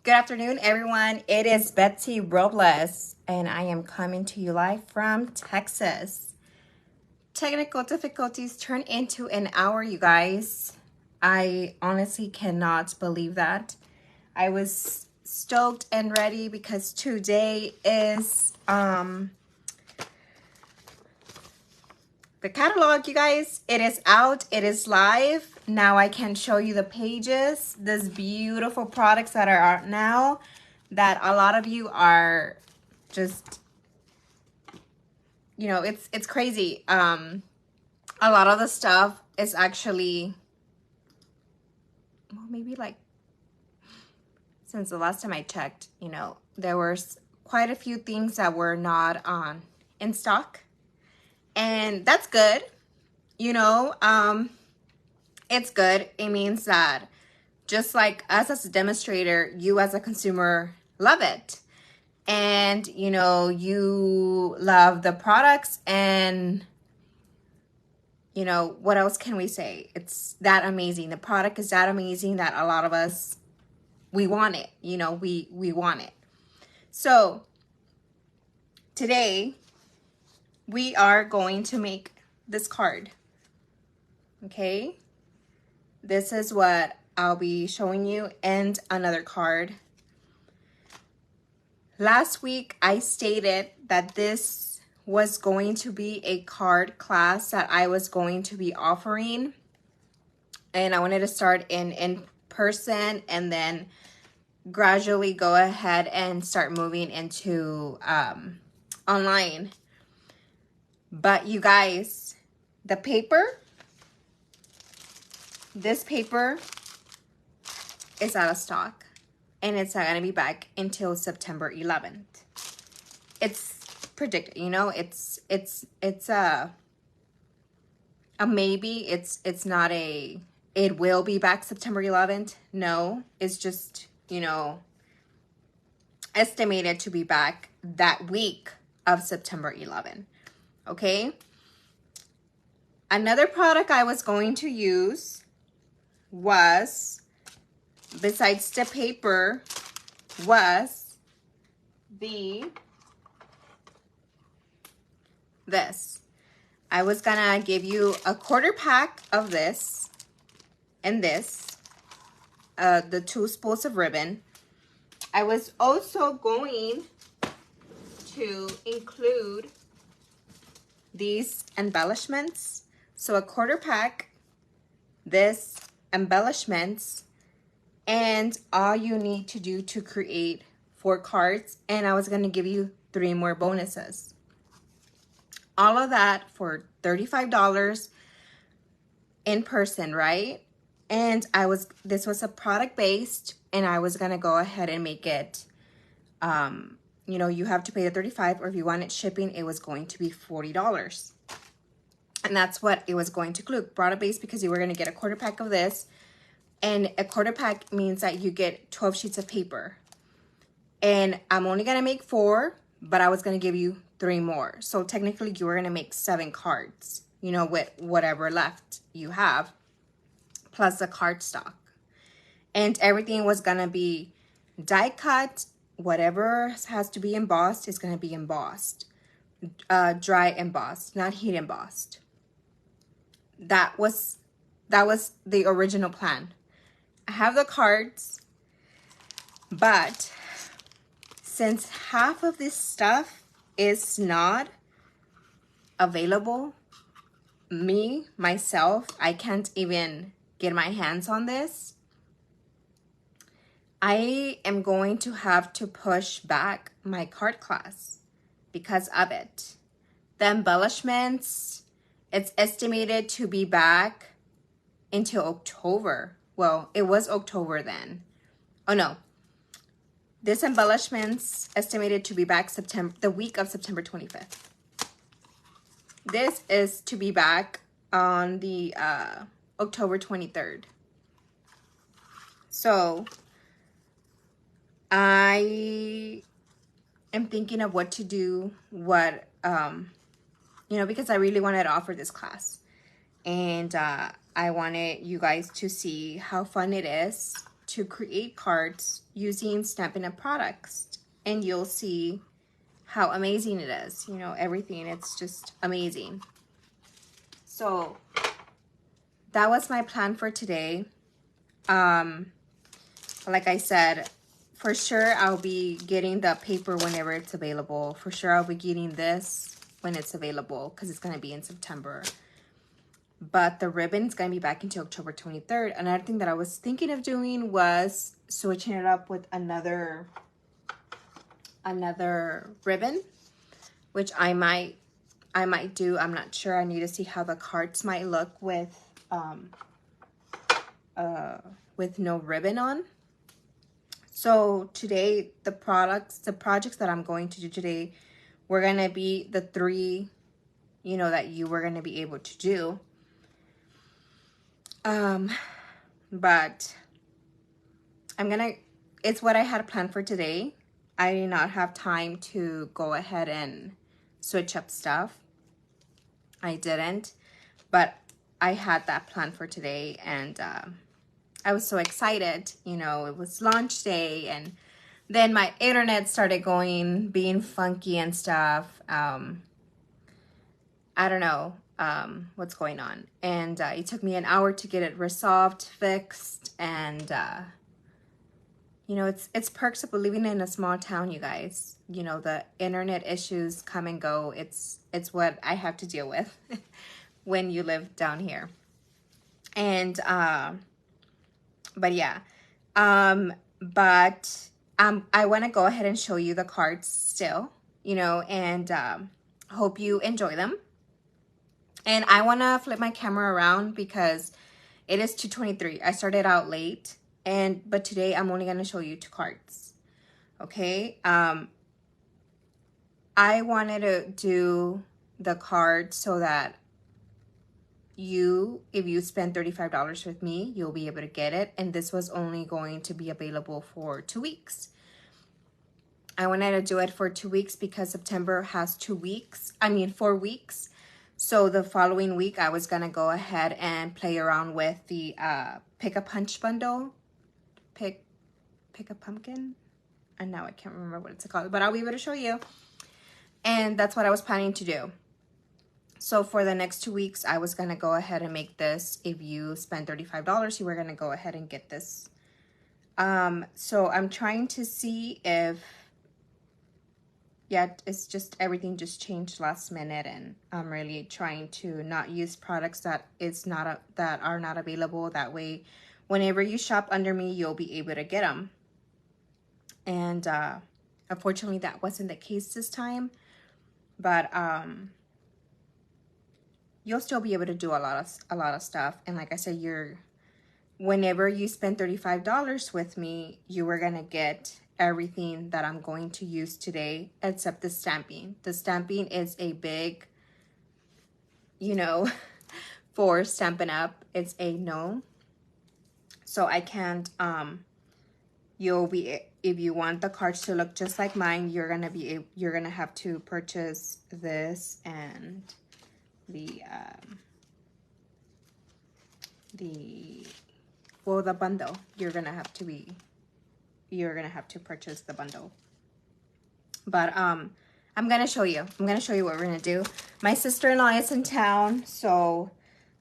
Good afternoon, everyone. It is Betsy Robles, and I am coming to you live from Texas. Technical difficulties turned into an hour, you guys. I honestly cannot believe that. I was stoked and ready because today is the catalog, you guys. It is out. It is live. Now I can show you the pages. These beautiful products that are out now that a lot of you are just, it's crazy. A lot of the stuff is actually, well, maybe like since the last time I checked, there were quite a few things that were not in stock. And that's good. It's good. It means that just like us as a demonstrator, you as a consumer love it. And, you love the products and, what else can we say? It's that amazing. The product is that amazing that a lot of us, we want it. We want it. So today we are going to make this card. Okay. This is what I'll be showing you, and another card. Last week, I stated that this was going to be a card class that I was going to be offering. And I wanted to start in person and then gradually go ahead and start moving into online. But you guys, the paper, this paper is out of stock. And it's not going to be back until September 11th. It's predicted, it's a maybe. It's not a, it will be back September 11th. No, it's just, estimated to be back that week of September 11th. Okay. Another product I was going to use was, besides the paper, was this. I was gonna give you a quarter pack of this and this, the 2 spools of ribbon. I was also going to include these embellishments. So a quarter pack, this, embellishments, and all you need to do to create 4 cards. And I was going to give you 3 more bonuses. All of that for $35 in person, right? And this was a product based, and I was going to go ahead and make it, you have to pay the $35, or if you wanted shipping, it was going to be $40. And that's what it was going to include. Product based, because you were going to get a quarter pack of this. And a quarter pack means that you get 12 sheets of paper. And I'm only going to make 4, but I was going to give you 3 more. So technically you were going to make 7 cards, with whatever left you have, plus the card stock. And everything was going to be die cut. Whatever has to be embossed is going to be embossed. Dry embossed, not heat embossed. That was the original plan. I have the cards, but since half of this stuff is not available, myself, I can't even get my hands on this. I am going to have to push back my card class because of it. The embellishments, it's estimated to be back until October. Well, it was October then. Oh no. This embellishment's estimated to be back the week of September 25th. This is to be back on the October 23rd. So I am thinking of what to do, because I really wanted to offer this class. And I wanted you guys to see how fun it is to create cards using Stampin' products, and you'll see how amazing it is. You know, everything, it's just amazing. So that was my plan for today. Like I said, for sure I'll be getting the paper whenever it's available. For sure I'll be getting this when it's available, because it's going to be in September. But the ribbon's going to be back until October 23rd. Another thing that I was thinking of doing was switching it up with another ribbon, which I might do. I'm not sure. I need to see how the cards might look with no ribbon on. So today, the projects that I'm going to do today, we're going to be the 3, you know, that you were going to be able to do. But it's what I had planned for today. I did not have time to go ahead and switch up stuff. I didn't, but I had that plan for today, and I was so excited. You know, it was launch day, and then my internet started being funky and stuff. I don't know what's going on, and it took me an hour to get it resolved, fixed, and you know, it's perks of living in a small town, you guys. You know, the internet issues come and go. It's what I have to deal with when you live down here. And but yeah, I want to go ahead and show you the cards still, you know, and hope you enjoy them. And I want to flip my camera around because it is 2:23. I started out late, but today I'm only going to show you 2 cards. Okay. I wanted to do the cards so that if you spend $35 with me, you'll be able to get it. And this was only going to be available for 2 weeks. I wanted to do it for 2 weeks because September has 4 weeks. So the following week, I was going to go ahead and play around with the Pick a Punch bundle. Pick a Pumpkin. And now I can't remember what it's called, but I'll be able to show you. And that's what I was planning to do. So for the next 2 weeks, I was going to go ahead and make this. If you spend $35, you were going to go ahead and get this. So I'm trying to see if, yeah, it's just everything just changed last minute, and I'm really trying to not use products that are not available. That way, whenever you shop under me, you'll be able to get them. And unfortunately, that wasn't the case this time. But you'll still be able to do a lot of stuff. And like I said, whenever you spend $35 with me, you are gonna get everything that I'm going to use today, except the stamping. The stamping is a big, you know, for Stampin' Up, it's a no. So I can't. If you want the cards to look just like mine, you're gonna have to purchase this and the bundle. You're gonna have to purchase the bundle. But I'm gonna show you what we're gonna do. My sister-in-law is in town, so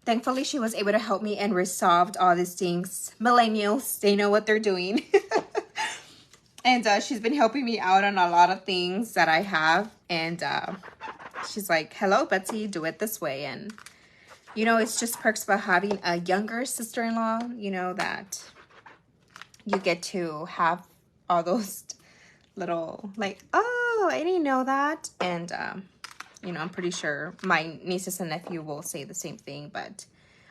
thankfully she was able to help me and resolved all these things. Millennials, they know what they're doing. And she's been helping me out on a lot of things that I have. And she's like, hello, Betsy, do it this way. And, you know, it's just perks about having a younger sister-in-law, you know, that you get to have all those little, like, oh, I didn't know that. And, you know, I'm pretty sure my nieces and nephew will say the same thing. But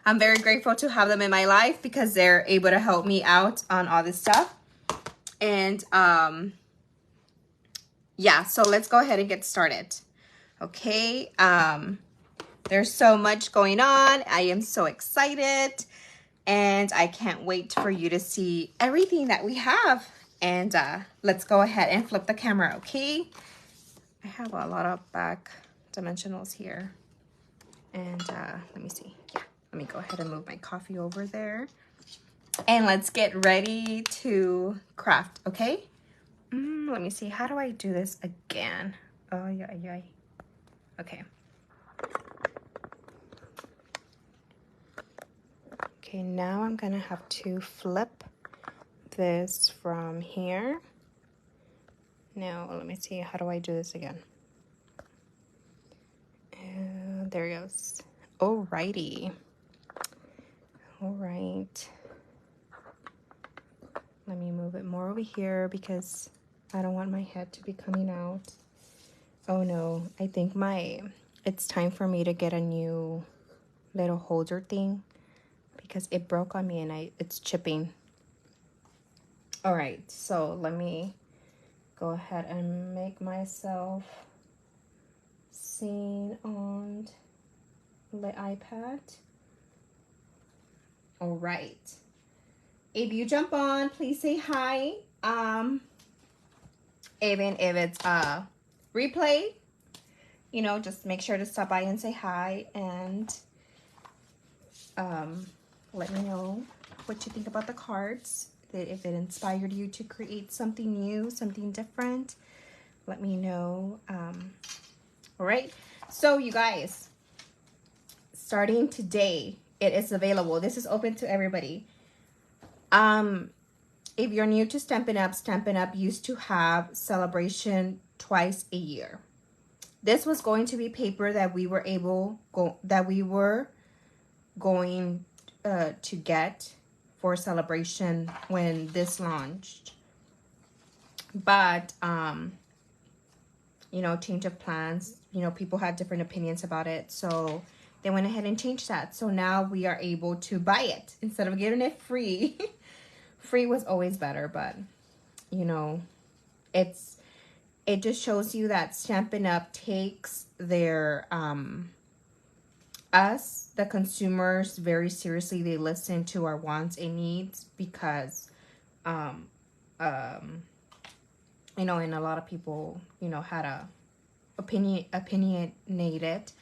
I'm very grateful to have them in my life because they're able to help me out on all this stuff. And yeah, so let's go ahead and get started. Okay, there's so much going on. I am so excited, and I can't wait for you to see everything that we have. And let's go ahead and flip the camera, okay? I have a lot of back dimensionals here. And let me see. Yeah, let me go ahead and move my coffee over there. and let's get ready to craft, okay? Let me see, how do I do this again? Oh, yeah. Okay. Okay, now I'm gonna have to flip this from here. Now, let me see, how do I do this again? There it goes. Alrighty. All right. Let me move it more over here because I don't want my head to be coming out. Oh no, I think it's time for me to get a new little holder thing because it broke on me and it's chipping. All right, so let me go ahead and make myself seen on the iPad. All right. If you jump on, please say hi. Even if it's a replay, you know, just make sure to stop by and say hi and let me know what you think about the cards. If it inspired you to create something new, something different, let me know. All right. So you guys, starting today, it is available. This is open to everybody. If you're new to Stampin' Up used to have celebration twice a year. This was going to be paper that we were going to get for celebration when this launched. But you know, change of plans, you know, people had different opinions about it, so they went ahead and changed that. So now we are able to buy it instead of getting it free. Free was always better, but you know, it just shows you that Stampin' Up takes their us, the consumers, very seriously. They listen to our wants and needs because you know, and a lot of people, you know, had a opinionated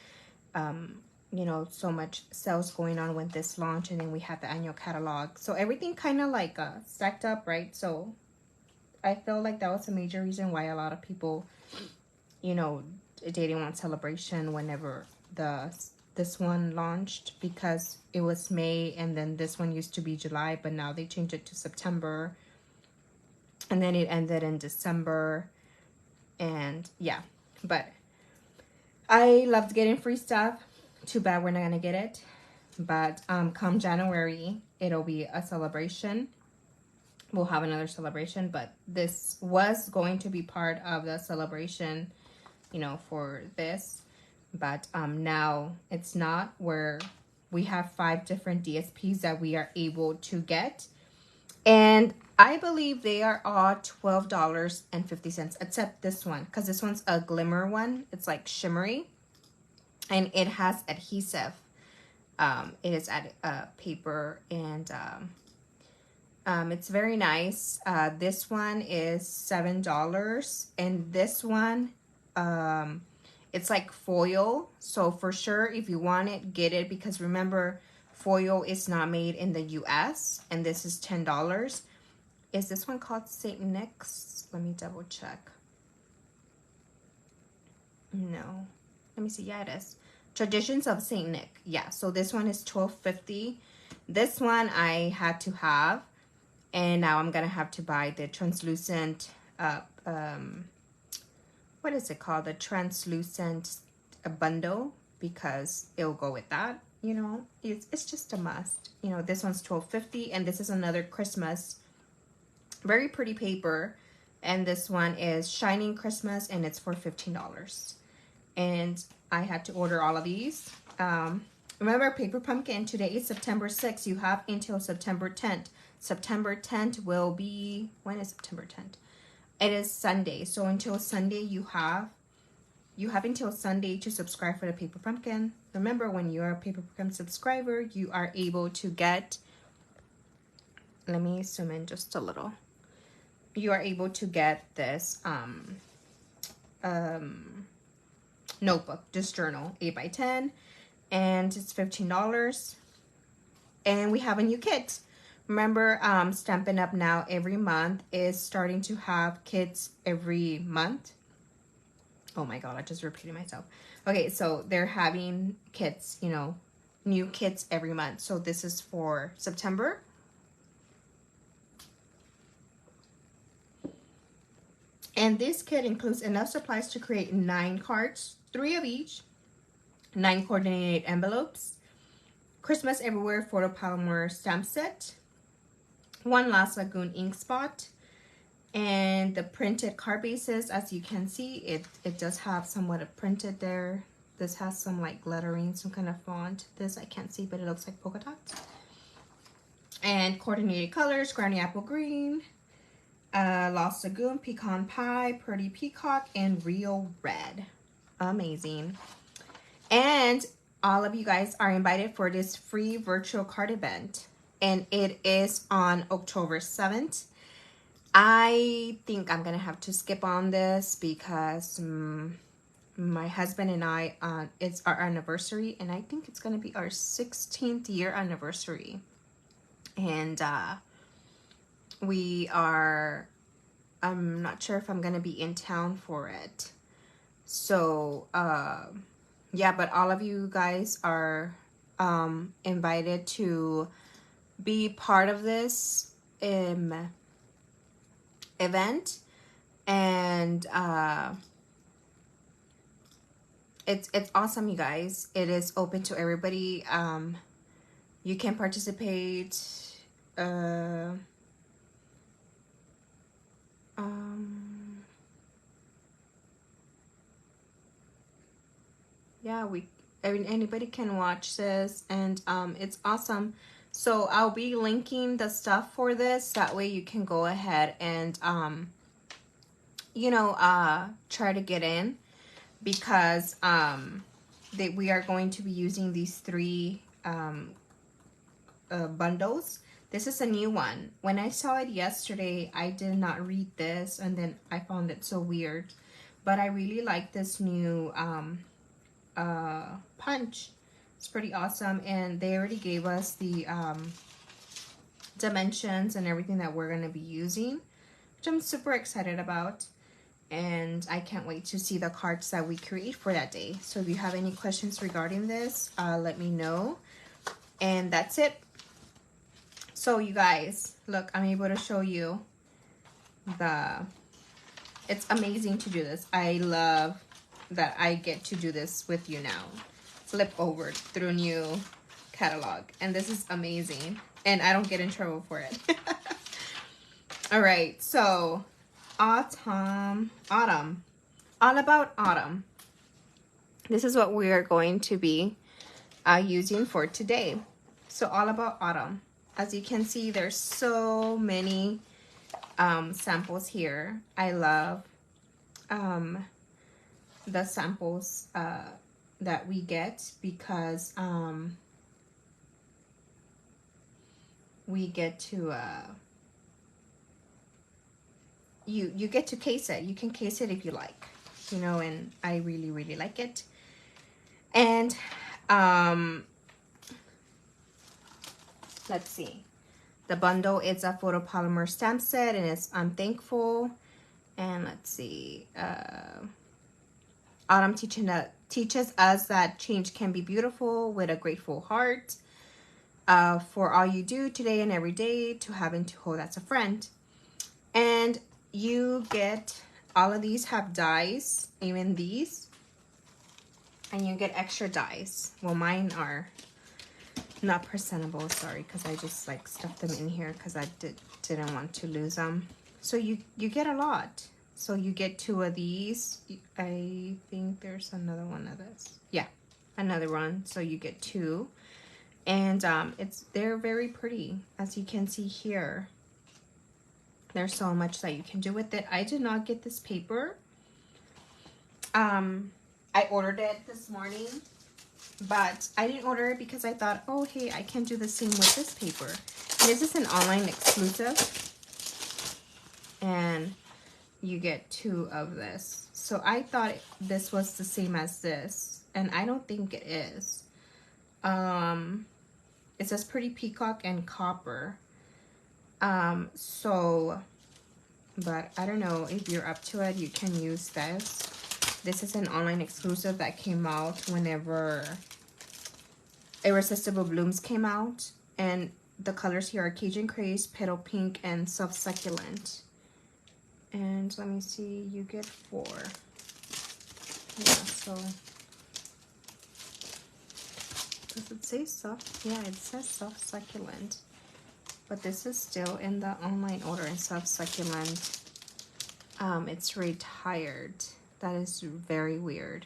you know, so much sales going on when this launched, and then we had the annual catalog, so everything kind of like stacked up, right? So I feel like that was a major reason why a lot of people, you know, they didn't want celebration whenever this one launched, because it was May and then this one used to be July, but now they changed it to September, and then it ended in December. And yeah, but I loved getting free stuff. Too bad we're not gonna get it, but come January it'll be a celebration. We'll have another celebration, but this was going to be part of the celebration, you know, for this, but now it's not, where we have 5 different DSPs that we are able to get, and I believe they are all $12.50, except this one, because this one's a glimmer one. It's like shimmery, and it has adhesive. It is paper, and it's very nice. This one is $7, and this one, it's like foil. So for sure, if you want it, get it, because remember, foil is not made in the US, and this is $10. Is this one called St. Nick's? Let me double check. No. Let me see. Yeah, it is. Traditions of St. Nick. Yeah, so this one is $12.50. This one I had to have, and now I'm gonna have to buy the translucent what is it called, the translucent bundle, because it'll go with that, you know. It's just a must, you know. This one's $12.50, and this is another Christmas, very pretty paper, and this one is Shining Christmas, and it's for $15. And I had to order all of these. Remember, Paper Pumpkin, today is September 6th. You have until September 10th. September 10th will be, when is September 10th? It is Sunday. So until Sunday, you have until Sunday to subscribe for the Paper Pumpkin. Remember, when you're a Paper Pumpkin subscriber, you are able to get, let me zoom in just a little. You are able to get this notebook, this journal, 8x10, and it's $15. And we have a new kit. Remember, Stampin' Up! Now every month is starting to have kits every month. Oh my god, I just repeated myself. Okay, so they're having kits, you know, new kits every month. So this is for September. And this kit includes enough supplies to create 9 cards, 3 of each, 9 coordinated envelopes, Christmas Everywhere photopolymer stamp set, 1 Last Lagoon ink spot, and the printed card bases. As you can see, it does have somewhat of printed there. This has some like lettering, some kind of font. This I can't see, but it looks like polka dots. And coordinated colors, Granny Apple Green, Lost Lagoon, Pecan Pie, Pretty Peacock, and Real Red. Amazing. And all of you guys are invited for this free virtual card event. And it is on October 7th. I think I'm going to have to skip on this because my husband and I, it's our anniversary. And I think it's going to be our 16th year anniversary. And we are, I'm not sure if I'm going to be in town for it. So, yeah, but all of you guys are invited to be part of this event. And it's awesome, you guys. It is open to everybody. You can participate. Yeah, I mean, anybody can watch this, and it's awesome. So I'll be linking the stuff for this. That way you can go ahead and, you know, try to get in, because we are going to be using these 3 bundles. This is a new one. When I saw it yesterday, I did not read this, and then I found it so weird. But I really like this new punch. It's pretty awesome, and they already gave us the dimensions and everything that we're going to be using, which I'm super excited about, and I can't wait to see the cards that we create for that day. So if you have any questions regarding this, let me know. And that's it. So you guys, look, I'm able to show you it's amazing to do this. I love that I get to do this with you now. Flip over through new catalog, and this is amazing, and I don't get in trouble for it. All right, so autumn, all about autumn. This is what we are going to be using for today. So all about autumn. As you can see, there's so many samples here. I love the samples that we get, because we get to you get to case it. You can case it if you like, you know, and I really, really like it. And let's see, the bundle is a photopolymer stamp set, and it's I'm Thankful. And let's see, Autumn teaches us that change can be beautiful with a grateful heart. For all you do today and every day, to have and to hold as a friend. And you get, all of these have dies, even these. And you get extra dies. Well, mine are not presentable, sorry, because I just like stuffed them in here because I didn't want to lose them. So you get a lot. So you get 2 of these. I think there's another one of this. Yeah, another one. So you get 2. And they're very pretty, as you can see here. There's so much that you can do with it. I did not get this paper. I ordered it this morning, but I didn't order it because I thought, oh, hey, I can do the same with this paper. And this is an online exclusive. And you get 2 of this. So I thought this was the same as this, and I don't think it is. It says Pretty Peacock and Copper. So, but I don't know if you're up to it, you can use this. This is an online exclusive that came out whenever Irresistible Blooms came out. And the colors here are Cajun Craze, Petal Pink, and Soft Succulent. And let me see, you get 4. Yeah, so does it say soft? Yeah, it says Soft Succulent. But this is still in the online order in Soft Succulent. It's retired. That is very weird.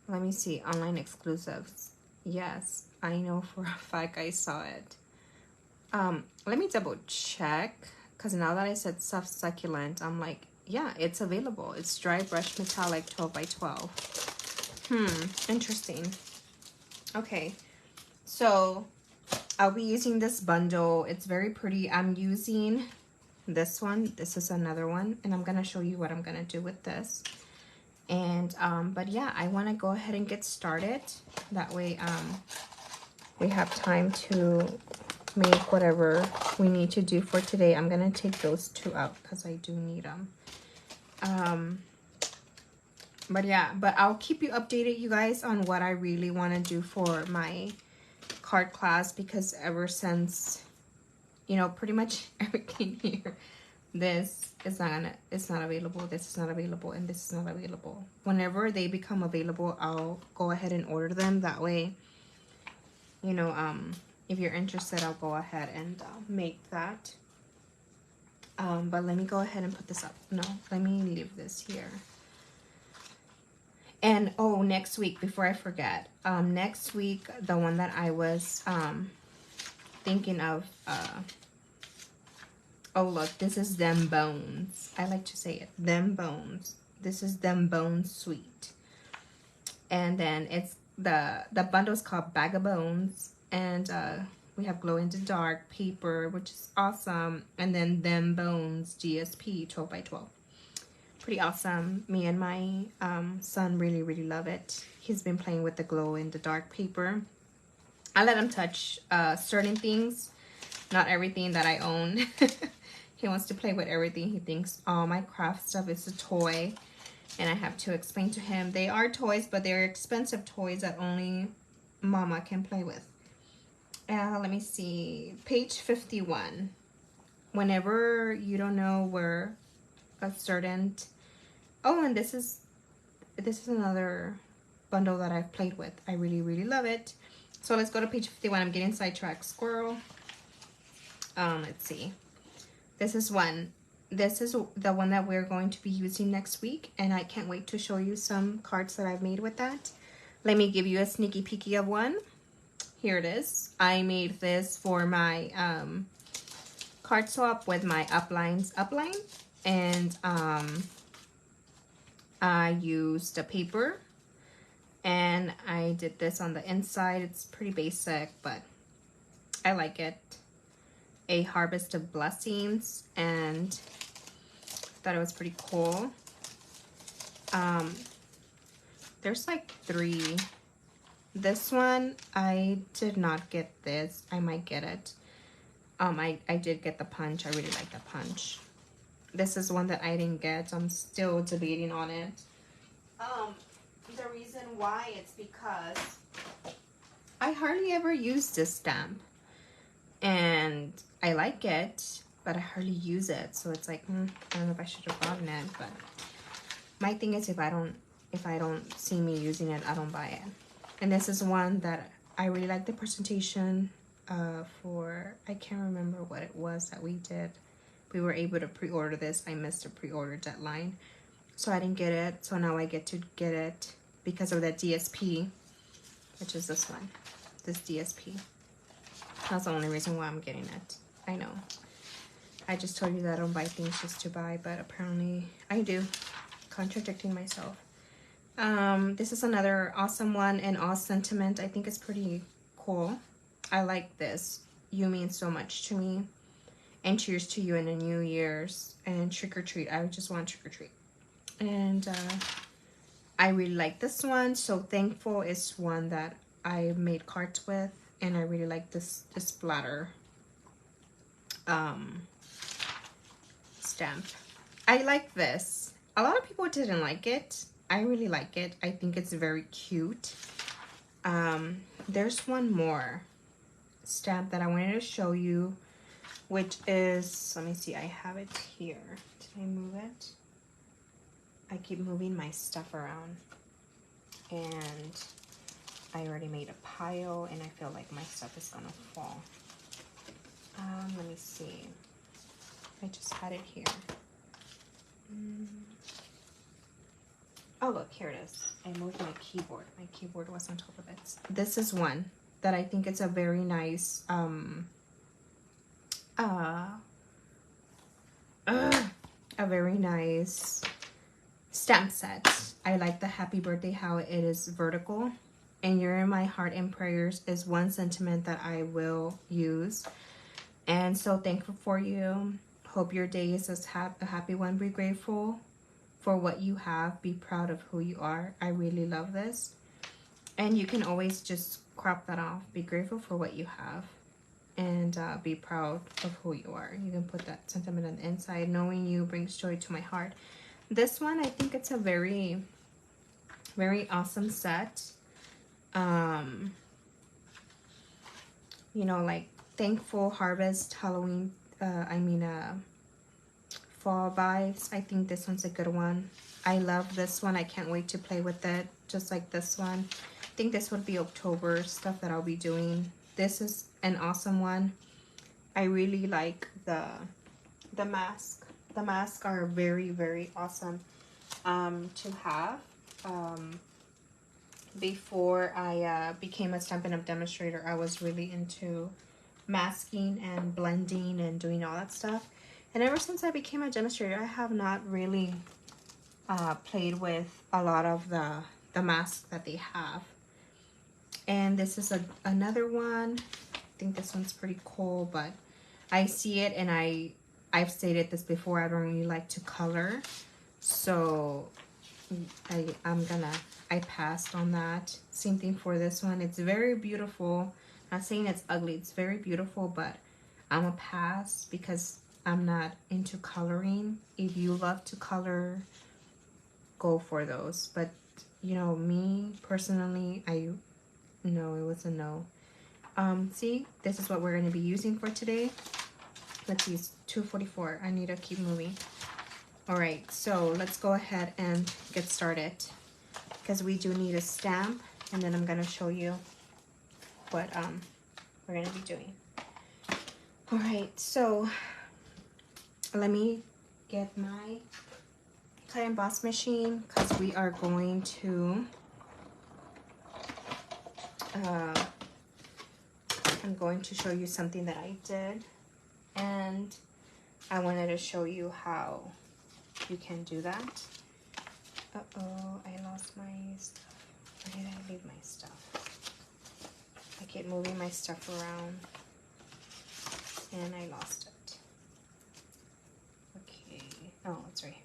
Let me see, online exclusives. Yes, I know for a fact I saw it. Let me double check, because now that I said Soft Succulent, I'm like, yeah, it's available. It's dry brush metallic 12 by 12. Interesting. Okay, so I'll be using this bundle. It's very pretty. I'm using this one. This is another one, and I'm gonna show you what I'm gonna do with this. And but yeah, I want to go ahead and get started. That way we have time to make whatever we need to do for today. I'm gonna take those 2 out because I do need them. But yeah, but I'll keep you updated, you guys, on what I really want to do for my card class, because ever since, you know, pretty much everything here, this is it's not available, this is not available, and this is not available. Whenever they become available, I'll go ahead and order them. That way, you know, if you're interested, I'll go ahead and make that. But let me go ahead and put this up. No, let me leave this here. And oh, next week, before I forget, next week, the one that I was thinking of, oh look, this is Them Bones. I like to say it, Them Bones. This is Them Bones Suite. And then it's the bundle's called Bag of Bones, and we have glow in the dark paper, which is awesome, and then Them Bones GSP 12 by 12. Pretty awesome. Me and my son really love it. He's been playing with the glow in the dark paper. I let him touch certain things, not everything that I own. He wants to play with everything. He thinks all my craft stuff is a toy, and I have to explain to him they are toys, but they're expensive toys that only mama can play with. Let me see, page 51. Whenever you don't know where a certain, oh, and this is another bundle that I've played with. I really love it. So let's go to page 51. I'm getting sidetracked. Squirrel. Let's see. This is one. This is the one that we're going to be using next week, and I can't wait to show you some cards that I've made with that. Let me give you a sneaky peeky of one. Here it is. I made this for my card swap with my upline, and I used a paper, and I did this on the inside. It's pretty basic, but I like it. A Harvest of Blessings, and thought it was pretty cool. There's like 3. This one, I did not get this. I might get it. I did get the punch. I really like the punch. This is one that I didn't get, so I'm still debating on it. The reason why, it's because I hardly ever use this stamp, and I like it, but I hardly use it. So it's like, I don't know if I should have gotten it. But my thing is, if I don't see me using it, I don't buy it. And this is one that I really like the presentation for. I can't remember what it was that we did. We were able to pre-order this. I missed the pre-order deadline, so I didn't get it. So now I get to get it because of that DSP, which is this one, this DSP. That's the only reason why I'm getting it. I know. I just told you that I don't buy things just to buy, but apparently I do. Contradicting myself. This is another awesome one, and All Sentiment. I think it's pretty cool. I like this. You mean so much to me. And cheers to you in the New Year's. And Trick or Treat. I just want Trick or Treat. And I really like this one. So Thankful is one that I made cards with, and I really like this splatter. stamp. I like this. A lot of people didn't like it. I really like it. I think it's very cute. There's one more stamp that I wanted to show you, which is, let me see, I have it here. Did I move it? I keep moving my stuff around, and I already made a pile, and I feel like my stuff is gonna fall. Let me see. I just had it here. Oh, look, here it is. I moved my keyboard. My keyboard was on top of it. This is one that I think it's a very nice, a very nice stamp set. I like the happy birthday, how it is vertical. And you're in my heart and prayers is one sentiment that I will use. And so thankful for you. Hope your day is a happy one. Be grateful for what you have. Be proud of who you are. I really love this. And you can always just crop that off. Be grateful for what you have. And be proud of who you are. You can put that sentiment on the inside. Knowing you brings joy to my heart. This one, I think it's a very, very awesome set. You know, like thankful harvest, Halloween, fall vibes. I think this one's a good one. I love this one. I can't wait to play with it, just like this one. I think this would be October stuff that I'll be doing. This is an awesome one. I really like the mask. The masks are very, very awesome to have. Before I became a Stampin' Up! Demonstrator, I was really into masking and blending and doing all that stuff. And ever since I became a demonstrator, I have not really played with a lot of the masks that they have. And this is another one. I think this one's pretty cool, but I see it, and I've stated this before, I don't really like to color. So I passed on that. Same thing for this one. It's very beautiful. Not saying it's ugly, it's very beautiful, but I'm a pass because I'm not into coloring. If you love to color, go for those. But you know, me personally, no, it was a no. See, this is what we're going to be using for today. Let's use 244. I need to keep moving. All right, so let's go ahead and get started because we do need a stamp, and then I'm going to show you what we're going to be doing. All right, so let me get my cut and emboss machine because we are going to I'm going to show you something that I did, and I wanted to show you how you can do that. Uh-oh, I lost my stuff. Where did I leave my stuff? I keep moving my stuff around, and I lost it. Okay, oh, it's right here.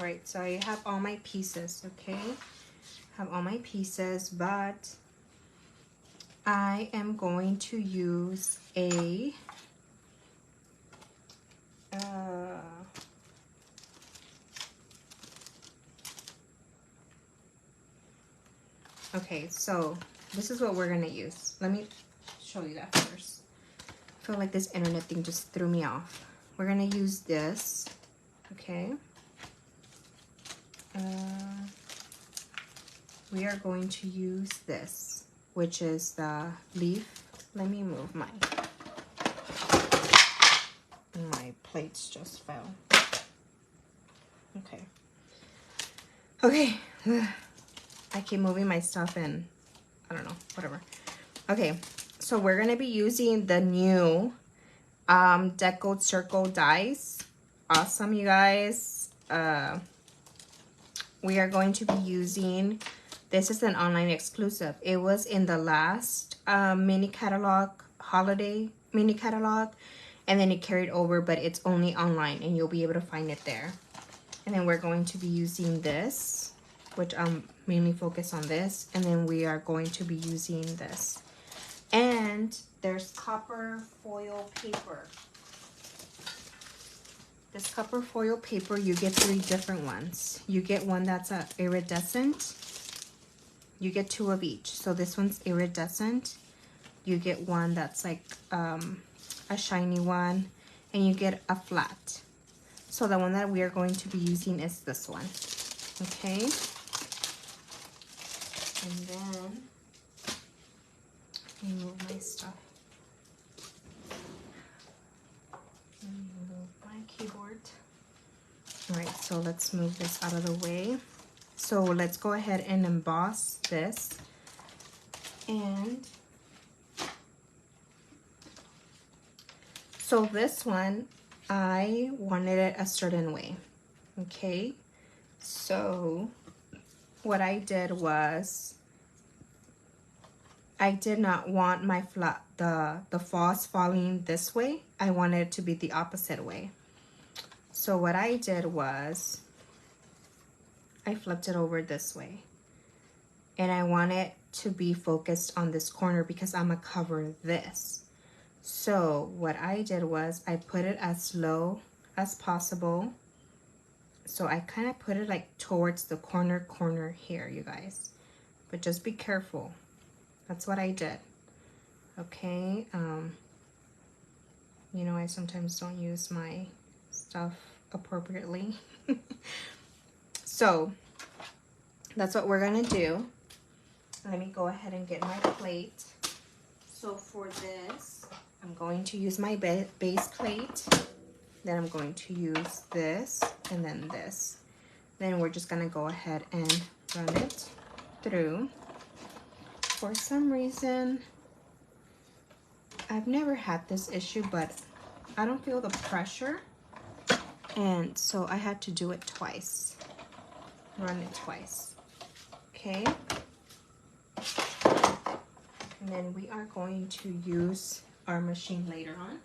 All right, so I have all my pieces, okay? I have all my pieces, but I am going to use a okay, so this is what we're gonna use. Let me show you that first. I feel like this internet thing just threw me off. We're gonna use this, okay? We are going to use this, which is the leaf. Let me move my plates just fell. Okay. Okay. I keep moving my stuff and I don't know, whatever. Okay, so we're gonna be using the new Deco Circle dies. Awesome, you guys. We are going to be using, this is an online exclusive. It was in the last mini catalog, holiday mini catalog, and then it carried over, but it's only online and you'll be able to find it there. And then we're going to be using this, which I'm mainly focused on this, and then we are going to be using this. And there's copper foil paper. This copper foil paper, you get 3 different ones. You get one that's iridescent. You get 2 of each. So this one's iridescent. You get one that's like a shiny one, and you get a flat. So the one that we are going to be using is this one. Okay. And then let me move my stuff. Let me move my keyboard. All right, so let's move this out of the way. So let's go ahead and emboss this. And so this one, I wanted it a certain way. Okay, so what I did was I did not want my the floss falling this way. I wanted it to be the opposite way. So what I did was I flipped it over this way. And I want it to be focused on this corner because I'm gonna cover this. So what I did was I put it as low as possible. So I kind of put it like towards the corner here, you guys. But just be careful. That's what I did. Okay. You know, I sometimes don't use my stuff appropriately. So that's what we're gonna do. Let me go ahead and get my plate. So for this, I'm going to use my base plate. Then I'm going to use this and then this. Then we're just gonna go ahead and run it through. For some reason, I've never had this issue, but I don't feel the pressure. And so I had to do it twice. Run it twice. Okay. And then we are going to use our machine later on.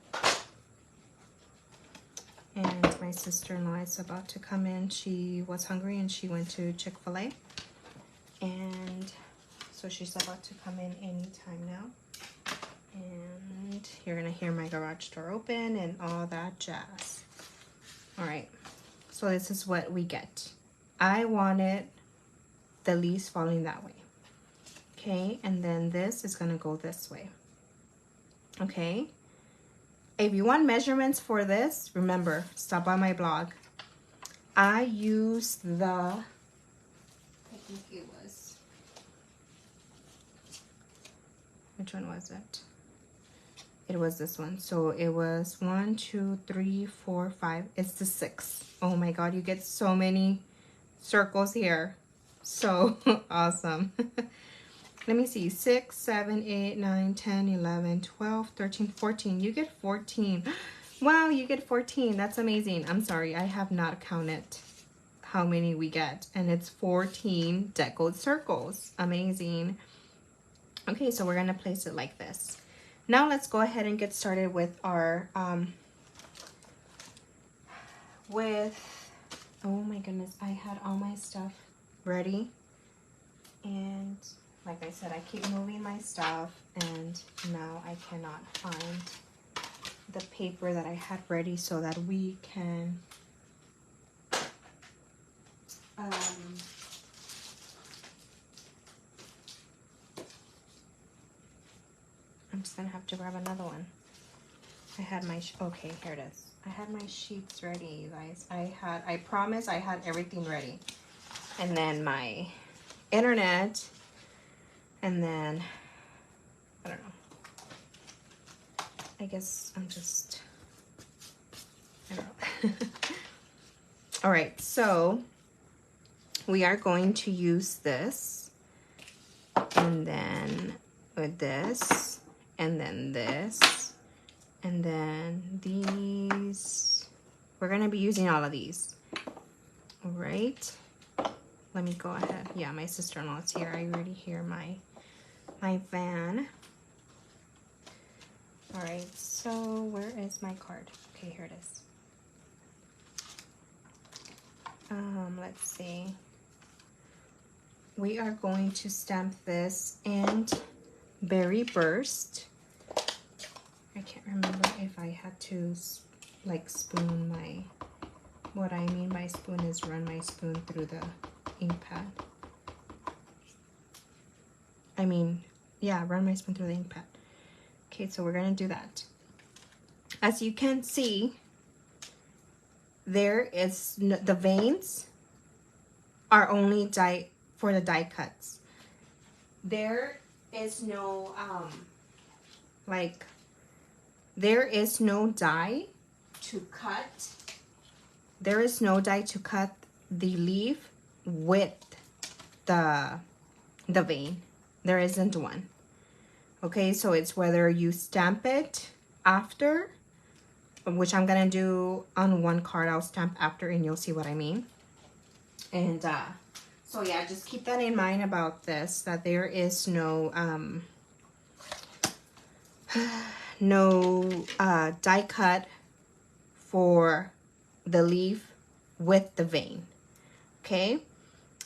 And my sister-in-law is about to come in. She was hungry and she went to Chick-fil-A. And so she's about to come in anytime now. And you're gonna hear my garage door open and all that jazz. All right, so this is what we get. I wanted the leaves falling that way. Okay, and then this is gonna go this way. Okay, if you want measurements for this, remember, stop by my blog. I used the, I think it was, which one was it? It was this one. So it was 1, 2, 3, 4, 5. It's the 6. Oh my God, you get so many circles here. So awesome. Let me see. 6, 7, 8, 9, 10, 11, 12, 13, 14. You get 14. Wow, you get 14. That's amazing. I'm sorry, I have not counted how many we get. And it's 14 decoed circles. Amazing. Okay, so we're gonna place it like this. Now let's go ahead and get started with our, oh my goodness, I had all my stuff ready. And like I said, I keep moving my stuff and now I cannot find the paper that I had ready so that we can, I'm just gonna have to grab another one. I had my, okay, here it is. I had my sheets ready, you guys. I promise I had everything ready. And then my internet, and then, I don't know. I guess I'm just, I don't know. All right, so we are going to use this, and then with this, and then this, and then these. We're gonna be using all of these. All right, let me go ahead. Yeah, my sister-in-law's here. I already hear my van. All right, so where is my card? Okay, here it is. Let's see. We are going to stamp this and Berry Burst. I can't remember if I had to like spoon my What I mean by spoon is run my spoon through the ink pad. I mean, yeah, run my spoon through the ink pad. Okay, so we're gonna do that. As you can see, there is the veins are only die for the die cuts. There is no like there is no die to cut. There is no die to cut the leaf with the vein. There isn't one. Okay, so it's whether you stamp it after, which I'm gonna do on one card. I'll stamp after and you'll see what I mean. And so yeah, just keep that in mind about this, that there is no no die cut for the leaf with the vein. Okay,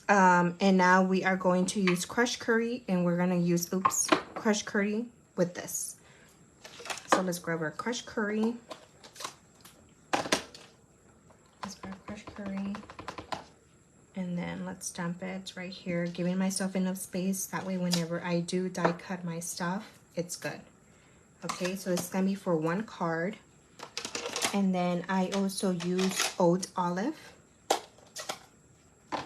and now we are going to use crushed curry, and we're gonna use crushed curry with this. So let's grab our crushed curry. Let's grab crushed curry, and then let's stamp it right here, giving myself enough space, that way whenever I do die cut my stuff, it's good. Okay, so it's gonna be for one card. And then I also use oat olive. I'm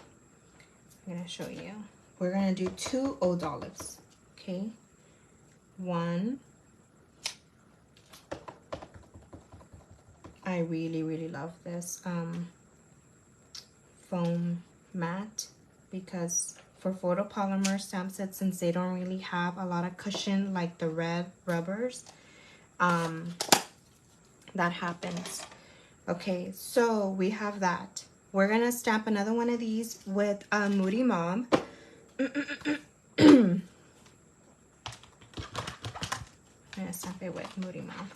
gonna show you. We're gonna do 2 oat olives, okay? 1. I really love this foam mat, because for photopolymer stamp sets, since they don't really have a lot of cushion like the red rubbers, that happens. Okay, so we have that. We're gonna stamp another one of these with Moody Mom. I'm gonna stamp it with Moody Mom.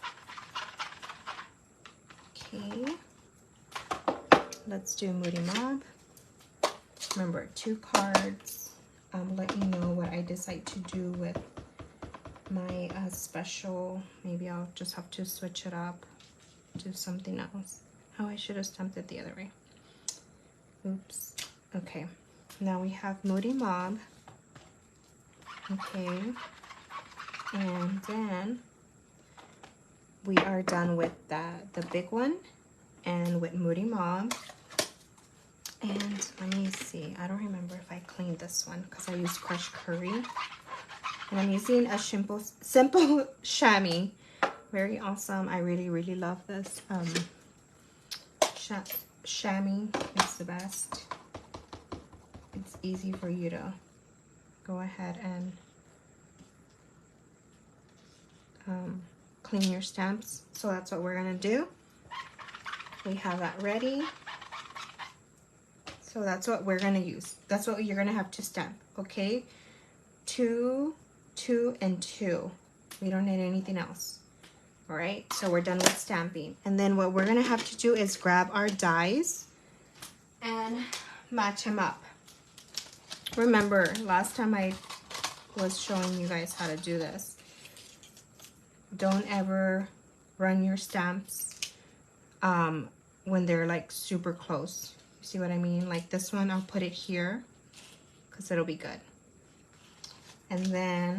Okay, let's do Moody Mom. Remember, 2 cards. Let you know what I decide to do with my special. Maybe I'll just have to switch it up, do something else. Oh, I should have stamped it the other way. Oops. Okay, now we have Moody Mob. Okay, and then we are done with the big one and with Moody Mob. And let me see, I don't remember if I cleaned this one because I used crushed curry. And I'm using a simple chamois. Very awesome. I really love this. Chamois is the best. It's easy for you to go ahead and clean your stamps. So that's what we're gonna do. We have that ready. So that's what we're gonna use. That's what you're gonna have to stamp, okay? 2, 2, and 2. We don't need anything else. All right, so we're done with stamping. And then what we're gonna have to do is grab our dies and match them up. Remember, last time I was showing you guys how to do this. Don't ever run your stamps when they're like super close. You see what I mean? Like this one, I'll put it here because it'll be good. And then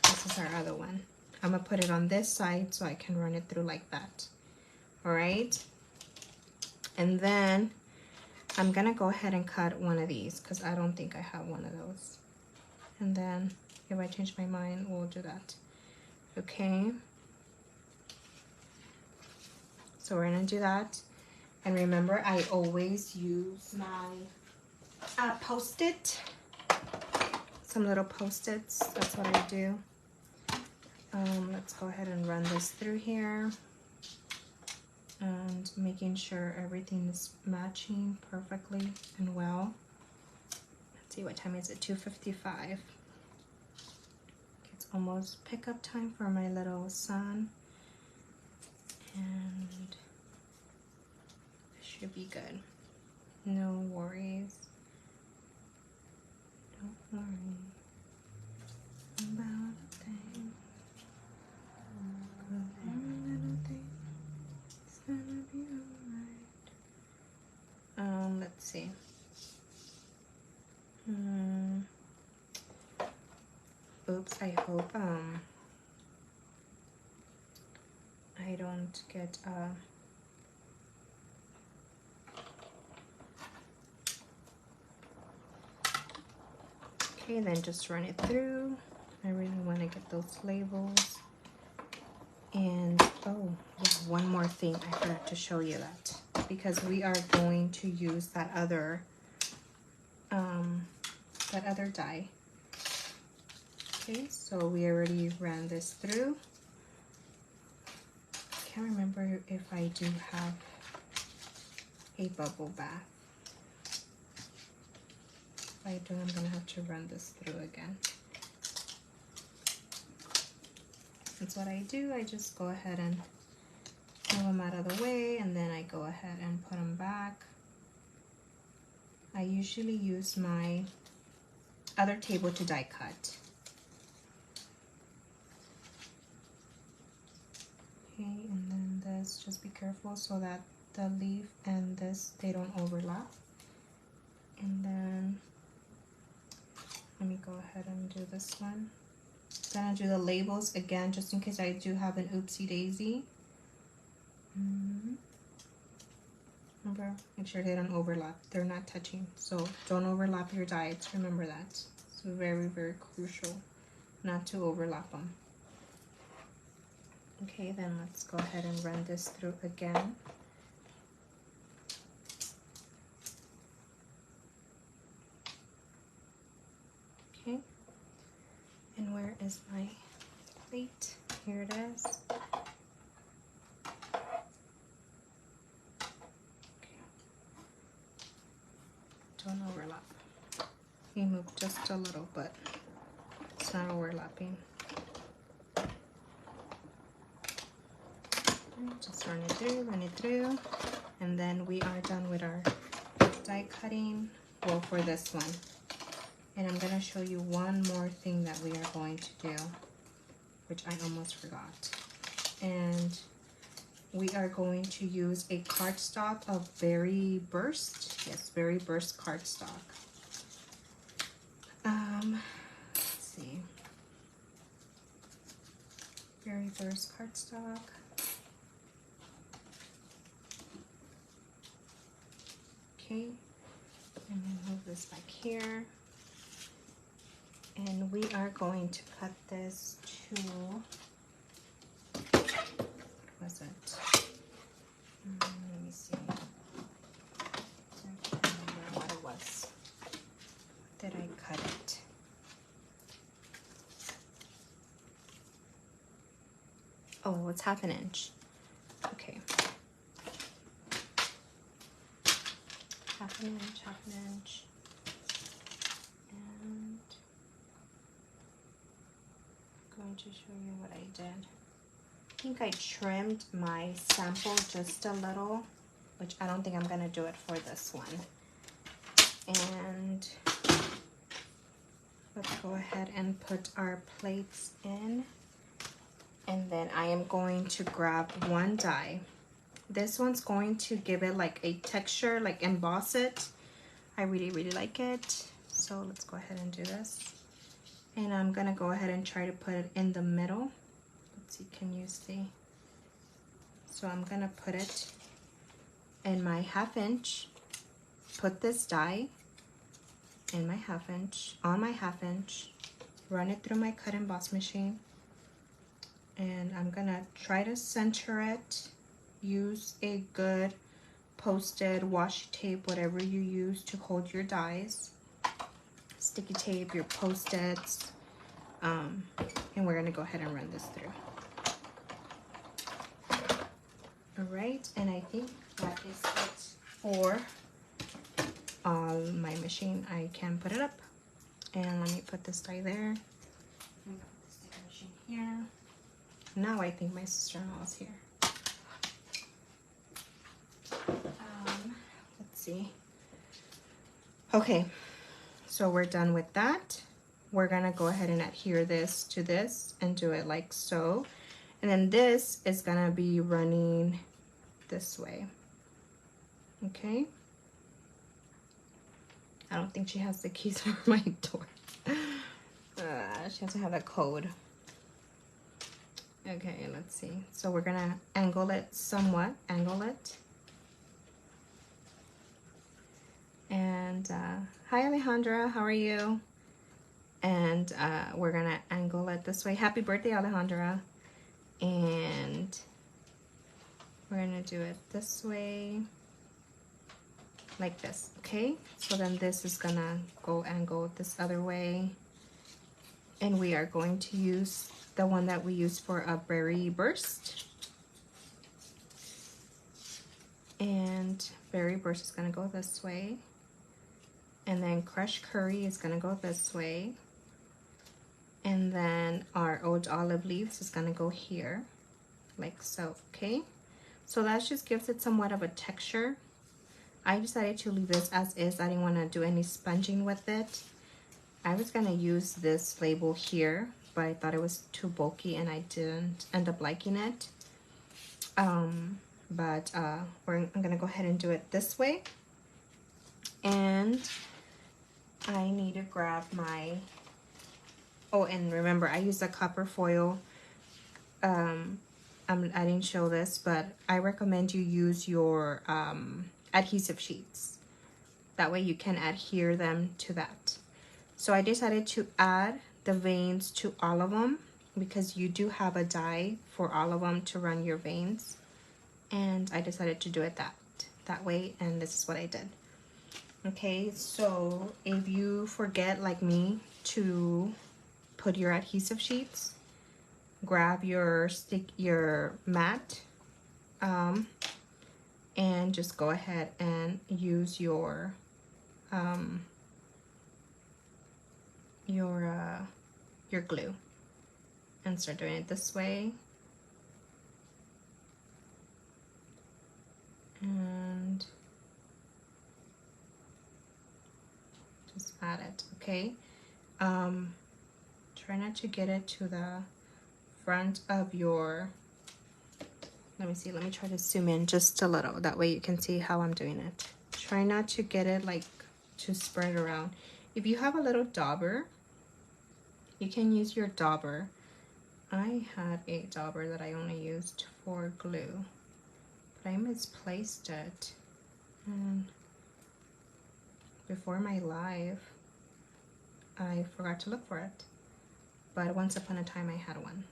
this is our other one. I'm gonna put it on this side so I can run it through like that. All right. And then I'm gonna go ahead and cut one of these because I don't think I have one of those. And then if I change my mind, we'll do that. Okay. So we're gonna do that. And remember, I always use my Post-it. Some little Post-its, that's what I do. Let's go ahead and run this through here. And making sure everything is matching perfectly and well. Let's see, what time is it? 2:55. It's almost pickup time for my little son. And it should be good. No worries. Don't worry about a thing. 'Cause every little thing is gonna be alright. see. Oops, I hope I don't get okay, then just run it through. I really want to get those labels. And oh yeah, one more thing, I forgot to show you that, because we are going to use that other die. Okay, so we already ran this through. Can't remember if I do have a bubble bath. If I do, I'm gonna have to run this through again. That's what I do. I just go ahead and move them out of the way, and then I go ahead and put them back. I usually use my other table to die cut. Okay, and then this, just be careful so that the leaf and this, they don't overlap. And then let me go ahead and do this one. I'm gonna do the labels again, just in case I do have an oopsie daisy. Remember, make sure they don't overlap. They're not touching, so don't overlap your dies. Remember that. It's very, very crucial not to overlap them. Okay, then let's go ahead and run this through again. Okay, and where is my plate? Here it is. Okay. Don't overlap. You move just a little, but it's not overlapping. Just run it through, and then we are done with our die cutting, well, for this one. And I'm gonna show you one more thing that we are going to do, which I almost forgot. And we are going to use a cardstock of Berry Burst. Yes, Berry Burst cardstock. Let's see. Berry Burst cardstock. Okay, and then move this back here. And we are going to cut this to, what was it? Let me see. I can't remember what it was. Did I cut it? Oh, it's 1/2 inch. Okay. 1/2 inch, 1/2 inch. And I'm going to show you what I did. I think I trimmed my sample just a little, which I don't think I'm gonna do it for this one. And let's go ahead and put our plates in. And then I am going to grab one die. This one's going to give it like a texture, like emboss it. I really, really like it. So let's go ahead and do this. And I'm gonna go ahead and try to put it in the middle. Let's see, can you see? So I'm gonna put it in my 1/2 inch, put this die in my 1/2 inch, on my 1/2 inch, run it through my cut emboss machine. And I'm gonna try to center it. Use a good posted washi tape, whatever you use to hold your dies. Sticky tape, your post-its, and we're gonna go ahead and run this through. All right, and I think that is it for my machine. I can put it up, and let me put this die there. Let me put the sticker machine here. Now I think my sister-in-law is here. Let's see. Okay, so we're done with that. We're gonna go ahead and adhere this to this and do it like so. And then this is gonna be running this way. Okay. I don't think she has the keys for my door. She has to have a code. Okay, let's see. So we're gonna angle it somewhat, angle it. And hi Alejandra, how are you? And we're gonna angle it this way. Happy birthday, Alejandra. And we're gonna do it this way, like this, okay? So then this is gonna go angle this other way. And we are going to use the one that we use for a berry burst. And berry burst is gonna go this way. And then crushed curry is gonna go this way. And then our old olive leaves is gonna go here, like so, okay? So that just gives it somewhat of a texture. I decided to leave this as is. I didn't wanna do any sponging with it. I was gonna use this label here, but I thought it was too bulky and I didn't end up liking it. I'm gonna go ahead and do it this way. And I need to grab my, oh, and remember I used a copper foil. I didn't show this, but I recommend you use your adhesive sheets. That way you can adhere them to that. So I decided to add the veins to all of them because you do have a die for all of them to run your veins. And I decided to do it that way, and this is what I did. Okay, so if you forget, like me, to put your adhesive sheets, grab your mat, and just go ahead and use your glue and start doing it this way. And just add it, okay? Try not to get it to the front of your, let me see, let me try to zoom in just a little, that way you can see how I'm doing it. Try not to get it like to spread around. If you have a little dauber, you can use your dauber. I had a dauber that I only used for glue, but I misplaced it. And before my live, I forgot to look for it. But once upon a time, I had one.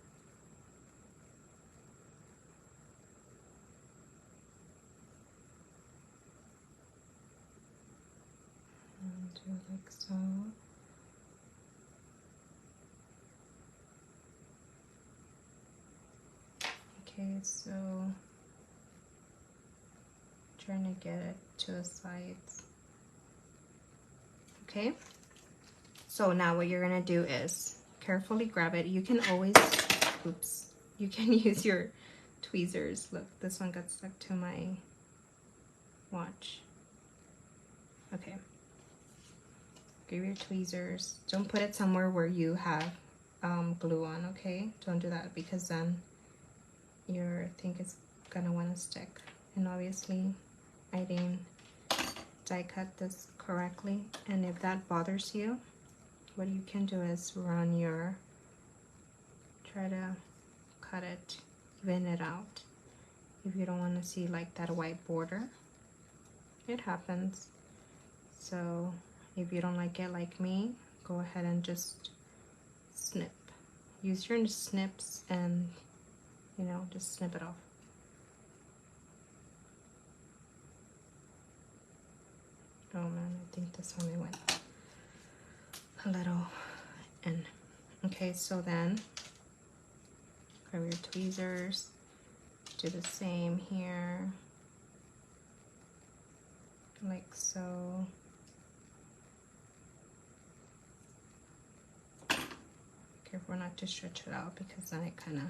And do it like so. Okay, so trying to get it to the sides. Okay, so now what you're gonna do is carefully grab it. You can always, oops, you can use your tweezers. Look, this one got stuck to my watch. Okay, grab your tweezers. Don't put it somewhere where you have glue on, okay? Don't do that because then your thing is gonna want to stick. And obviously I didn't die cut this correctly, and if that bothers you, what you can do is run your, try to cut it, even it out if you don't want to see like that white border. It happens. So if you don't like it like me, go ahead and just snip. Use your snips and, you know, just snip it off. Oh man, I think this one went a little in. Okay, so then grab your tweezers, do the same here, like so. Careful not to stretch it out because then it kind of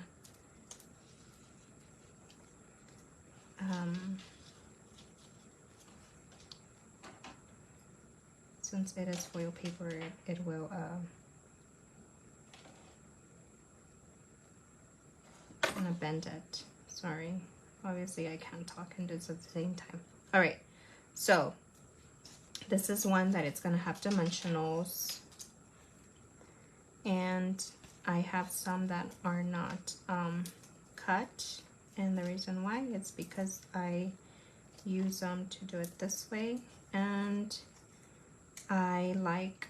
since it is foil paper, it will kind of bend it. Sorry, obviously I can't talk and do this at the same time. All right, so This is one that it's gonna have dimensionals, and I have some that are not cut, and the reason why is because I use them to do it this way, and I like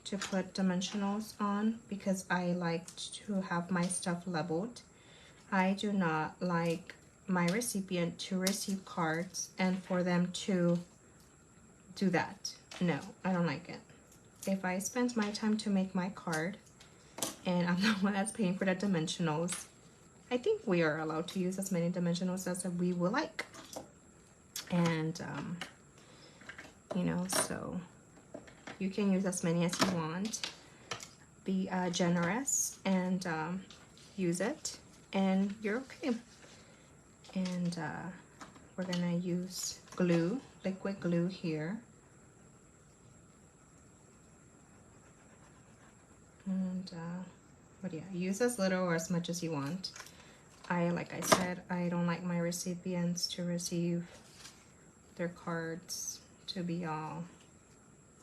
to put dimensionals on because I like to have my stuff leveled. I do not like my recipient to receive cards and for them to do that. No, I don't like it. If I spend my time to make my card and I'm the one that's paying for the dimensionals, I think we are allowed to use as many dimensionals as we would like. And you know, so you can use as many as you want. Be generous and use it, and you're okay. And we're gonna use glue, liquid glue here. And but yeah, use as little or as much as you want. Like I said, I don't like my recipients to receive their cards to be all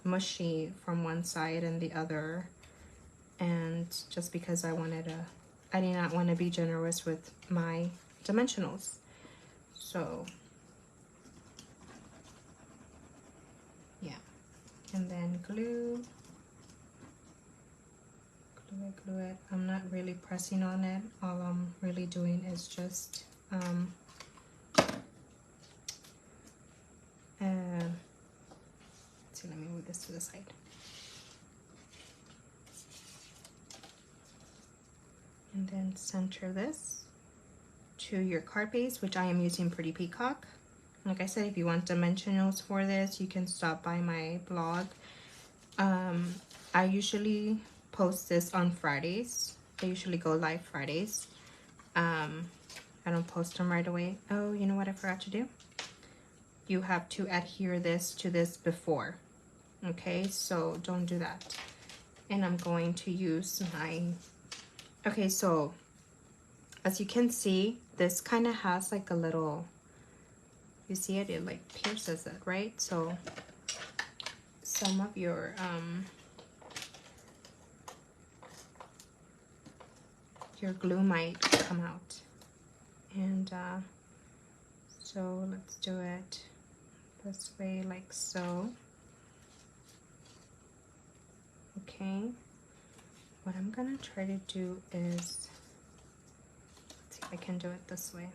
mushy from one side and the other. And just because I did not want to be generous with my dimensionals. So yeah, and then glue it. I'm not really pressing on it. All I'm really doing is just see, let me move this to the side. And then center this to your card base, which I am using Pretty Peacock. Like I said, if you want dimensionals for this, you can stop by my blog. I usually post this on Fridays. They usually go live Fridays. I don't post them right away. Oh, you know what I forgot to do? You have to adhere this to this before. Okay, so don't do that. And I'm going to use my... Okay, so as you can see, this kind of has like a little... You see it? It like pierces it, right? So some of your glue might come out. And so let's do it this way, like so. Okay, what I'm gonna try to do is, let's see if I can do it this way.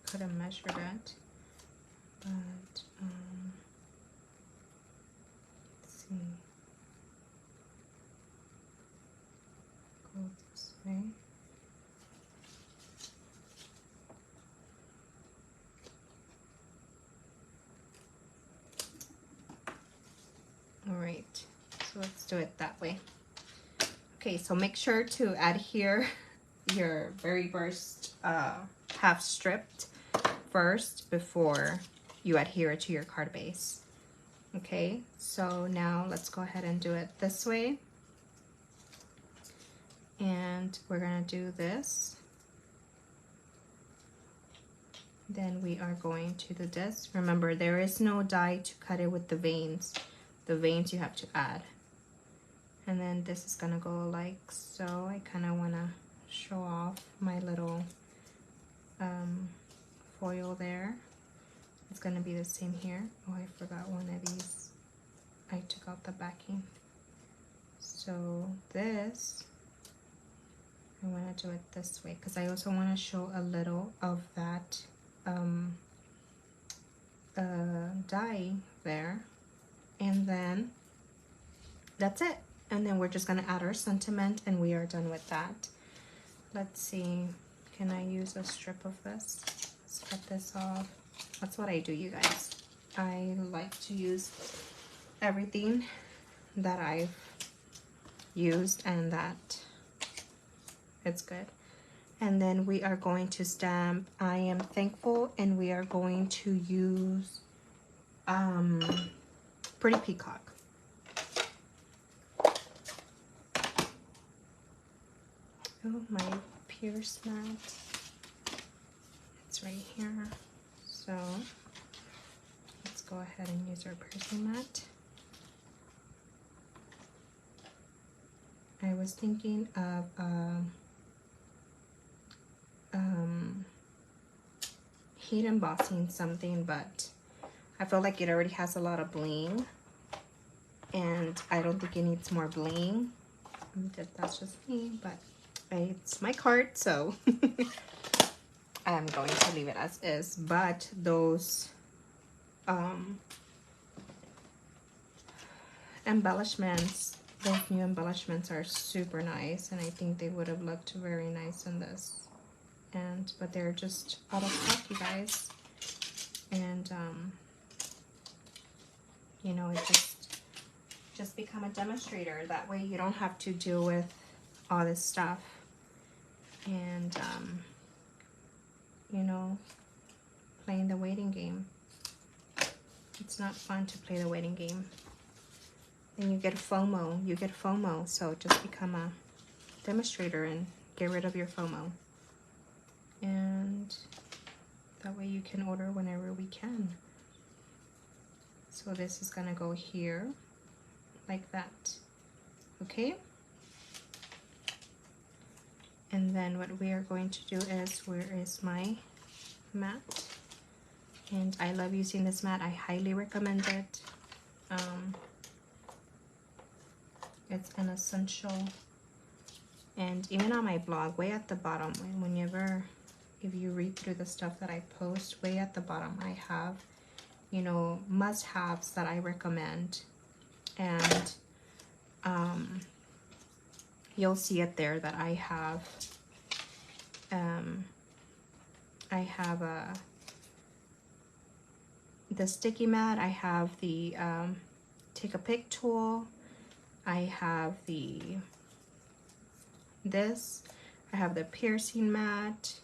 Could have measured it, but let's see. Go this way. All right, so let's do it that way. Okay, so make sure to adhere your very first half stripped first before you adhere it to your card base. Okay, so now let's go ahead and do it this way. And we're gonna do this. Then we are going to the disc. Remember, there is no die to cut it with the veins. The veins you have to add. And then this is gonna go like so. I kind of wanna show off my little foil there. It's gonna be the same here. Oh, I forgot one of these. I took out the backing. So this, I wanna do it this way because I also wanna show a little of that die there. And then that's it. And then we're just gonna add our sentiment and we are done with that. Let's see, can I use a strip of this? Let's cut this off. That's what I do, you guys. I like to use everything that I've used and that it's good. And then we are going to stamp I am thankful, and we are going to use Pretty Peacock. Oh, my pierce mat. It's right here. So let's go ahead and use our piercing mat. I was thinking of heat embossing something, but I feel like it already has a lot of bling and I don't think it needs more bling. That's just me, but it's my cart, so I'm going to leave it as is. But those embellishments, those new embellishments are super nice, and I think they would have looked very nice in this. But they're just out of stock, you guys. And you know, it just become a demonstrator. That way you don't have to deal with all this stuff. And you know, playing the waiting game. It's not fun to play the waiting game. Then you get FOMO. You get FOMO. So just become a demonstrator and get rid of your FOMO. And that way you can order whenever we can. So this is gonna go here like that. Okay? And then what we are going to do is, where is my mat? And I love using this mat. I highly recommend it. It's an essential. And even on my blog, way at the bottom, whenever, if you read through the stuff that I post, way at the bottom I have, you know, must-haves that I recommend. And you'll see it there that I have the sticky mat, I have the take a pick tool, I have this, I have the piercing mat.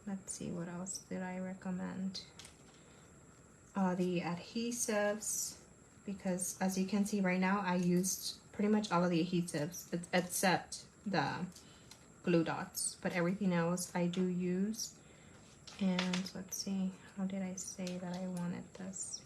Let's see, what else did I recommend? The adhesives, because as you can see right now, I used pretty much all of the adhesives except the glue dots, but everything else I do use. And let's see, how did I say that I wanted this?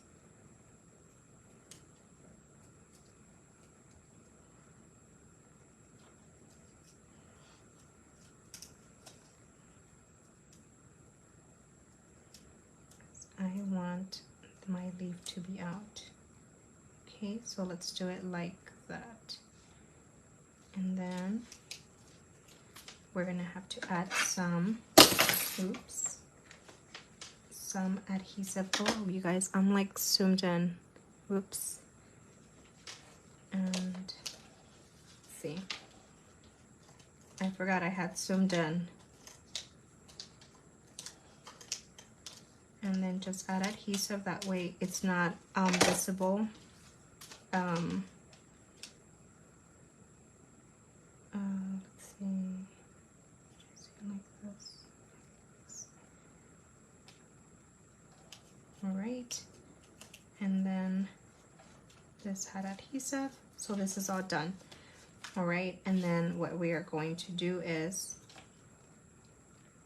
I want my leaf to be out. Okay, so let's do it like that. And then we're gonna have to add some, oops, some adhesive. Oh, you guys, I'm like zoomed in. Whoops. And let's see, I forgot I had zoomed in. And then just add adhesive, that way it's not visible. Let's see, like this. All right, and then this had adhesive, so this is all done. All right, and then what we are going to do is,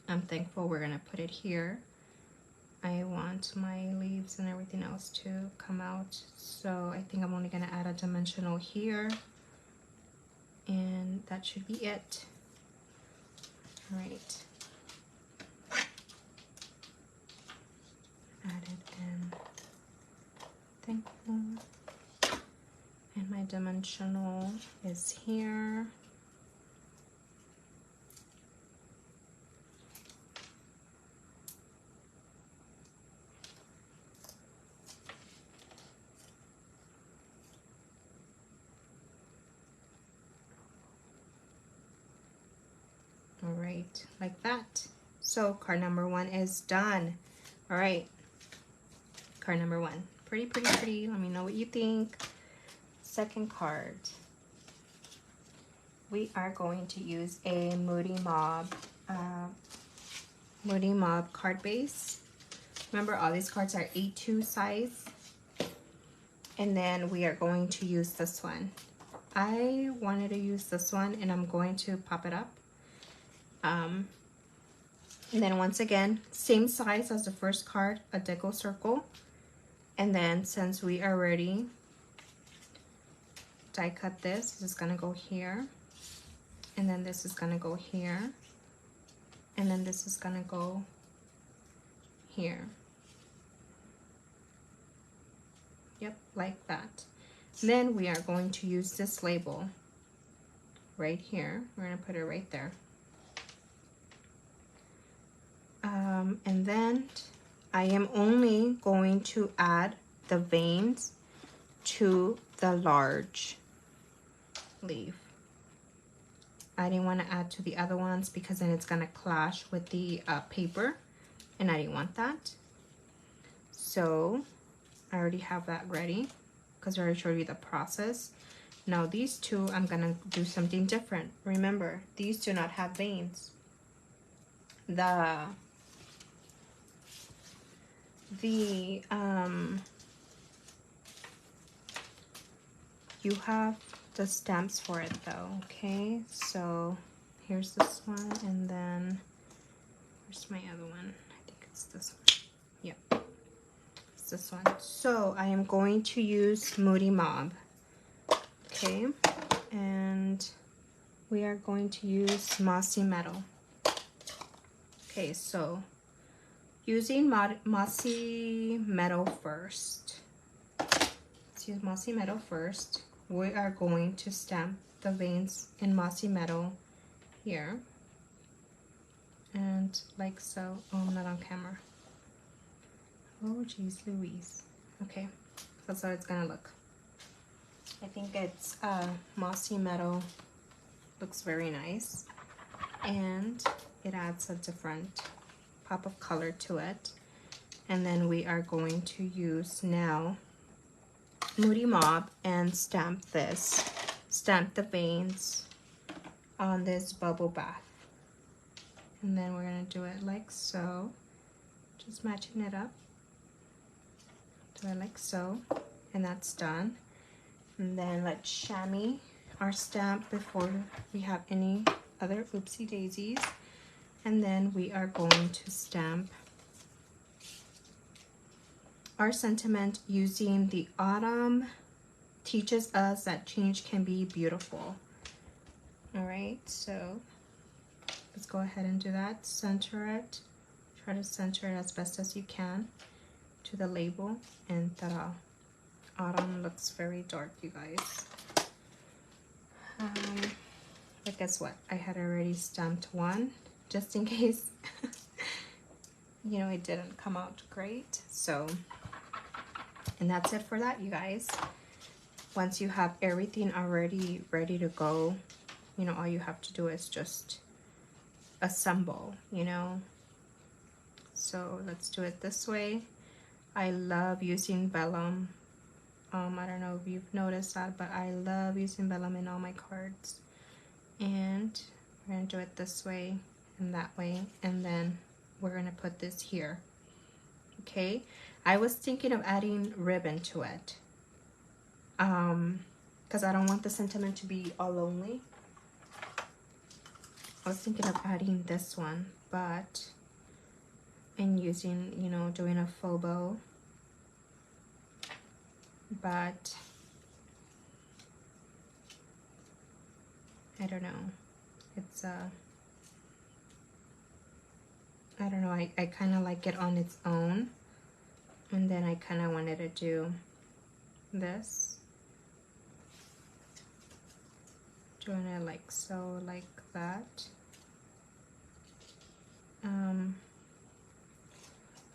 I'm thankful we're gonna put it here. I want my leaves and everything else to come out, so I think I'm only gonna add a dimensional here, and that should be it. All right, added in, thankful, and my dimensional is here. All right, like that. So card number 1 is done. All right, card number 1, pretty, pretty, pretty. Let me know what you think. Second card, we are going to use a Moody Mob card base. Remember, all these cards are A2 size, and then we are going to use this one. I wanted to use this one, and I'm going to pop it up. And then once again, same size as the first card, a deco circle. And then since we already die cut this is gonna go here. And then this is gonna go here. And then this is gonna go here. Yep, like that. Then we are going to use this label right here. We're gonna put it right there. And then I am only going to add the veins to the large leaf. I didn't want to add to the other ones because then it's gonna clash with the paper, and I didn't want that. So I already have that ready because I already showed you the process. Now these two, I'm gonna do something different. Remember, these do not have veins. You have the stamps for it though, okay? So here's this one, and then where's my other one? I think it's this one. Yep, it's this one. So I am going to use Moody Mob, okay? And we are going to use Mossy Metal. Okay, so using Mossy Metal first. Let's use Mossy Metal first. We are going to stamp the veins in Mossy Metal here. And like so. Oh, I'm not on camera. Oh, geez Louise. Okay, that's how it's gonna look. I think it's Mossy Metal. Looks very nice. And it adds a different pop of color to it. And then we are going to use now Moody Mob and stamp the veins on this bubble bath. And then we're gonna do it like so, just matching it up. Do it like so, and that's done. And then let's chamois our stamp before we have any other oopsie daisies. And then we are going to stamp our sentiment using the Autumn Teaches Us That Change Can Be Beautiful. All right, so let's go ahead and do that. Center it. Try to center it as best as you can to the label, and ta-da. Autumn looks very dark, you guys. But guess what? I had already stamped one, just in case, you know, it didn't come out great. So, and that's it for that, you guys. Once you have everything already ready to go, you know, all you have to do is just assemble, you know. So let's do it this way. I love using vellum. I don't know if you've noticed that, but I love using vellum in all my cards. And we're gonna do it this way and that way, and then we're gonna put this here. Okay, I was thinking of adding ribbon to it, because I don't want the sentiment to be all lonely. I was thinking of adding this one, but and using, you know, doing a faux bow, but I don't know. It's I don't know, I kind of like it on its own, and then I kind of wanted to do this, doing it like so, like that.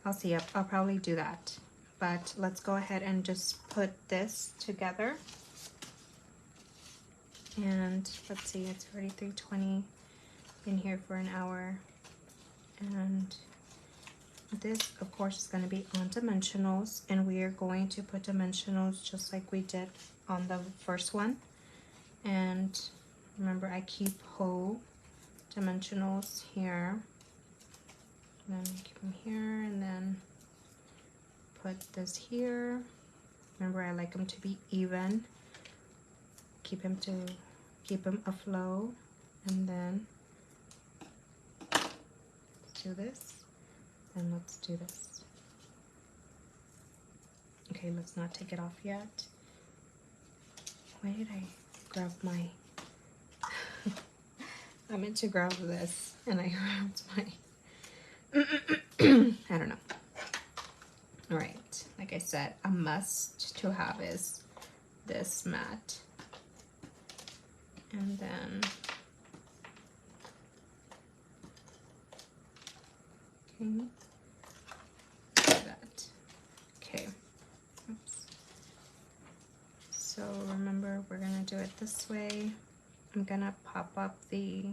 I'll see, I'll probably do that, but let's go ahead and just put this together. And let's see, it's already 3:20, been here for an hour. And this, of course, is going to be on dimensionals, and we are going to put dimensionals just like we did on the first one. And remember, I keep whole dimensionals here, and then keep them here, and then put this here. Remember, I like them to be even. Keep them afloat, and then do this, and let's do this. Okay, let's not take it off yet. Why did I grab my... I meant to grab this, and I grabbed my... I don't know. All right, like I said, a must to have is this mat. And then... Okay. That. Okay. Oops. So remember, we're gonna do it this way. I'm gonna pop up this